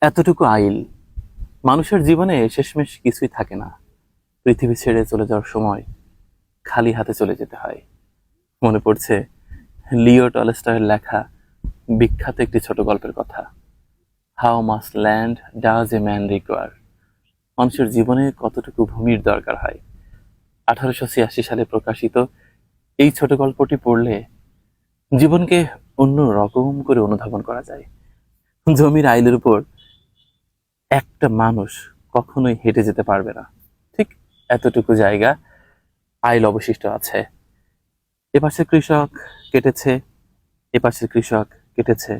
এতটুকু আইল মানুষের জীবনে শেষমেশ কিছুই থাকে না। পৃথিবী ছেড়ে চলে যাওয়ার সময় খালি হাতে চলে যেতে হয়। মনে পড়ছে লিও টলস্টয়ের লেখা বিখ্যাত একটি ছোট গল্পের কথা, how much land does a man require. মানুষের জীবনে কতটুকু ভূমির দরকার হয়। 1886 সালে প্রকাশিত এই ছোট গল্পটি পড়লে জীবনকে অন্য রকম করে অনুধাবন করা যায়। জমির আইলের উপর একটা মানুষ কখনোই হেঁটে যেতে পারবে না, ঠিক এতটুকু জায়গা আইল অবশিষ্ট আছে। এপাশের কৃষক কেটেছে, এপাশের কৃষক কেটেছে।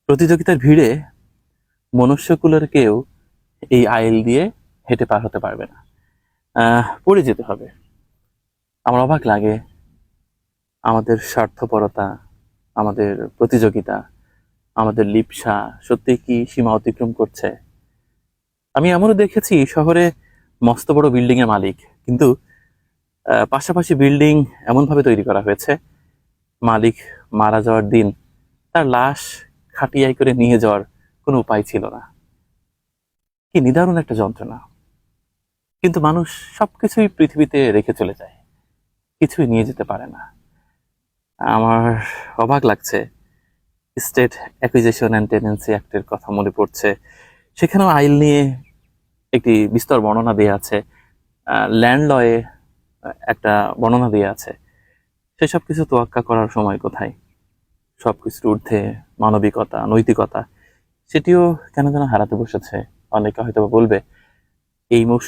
প্রতিযোগিতার ভিড়ে মনুষ্যকুলের কেউ এই আইল দিয়ে হেঁটে পার হতে পারবে না, পড়ে যেতে হবে। আমার অবাক লাগে আমাদের স্বার্থপরতা, আমাদের প্রতিযোগিতা, আমাদের লিপ্সা সত্যি কি সীমা অতিক্রম করছে। আমি এমনও দেখেছি শহরে মস্ত বড় বিল্ডিং এর মালিক, কিন্তু পাশাপাশি বিল্ডিং এমন ভাবে তৈরি করা হয়েছে, মালিক মারা যাওয়ার দিন তার লাশ খাটিয়ায় করে নিয়ে যাওয়ার কোনো উপায় ছিল না। কি নিদারুণ একটা যন্ত্রণা। কিন্তু মানুষ সবকিছুই পৃথিবীতে রেখে চলে যায়, কিছুই নিয়ে যেতে পারে না। আমার অবাক লাগছে, স্টেট অ্যাকুইজিশন অ্যান্ড টেনেন্সি অ্যাক্টের কথা মনে পড়ছে। সেখানেও আইল নিয়ে একটি বিস্তর বর্ণনা দেওয়া আছে, ল্যান্ড লয়ে একটা বর্ণনা দেওয়া আছে। সেসব কিছু তোয়াক্কা করার সময় কোথায়? সবকিছুর ঊর্ধ্বে মানবিকতা, নৈতিকতা, সেটিও কেন যেন হারাতে বসেছে। অনেকে হয়তো বলবে এই মৌসুমে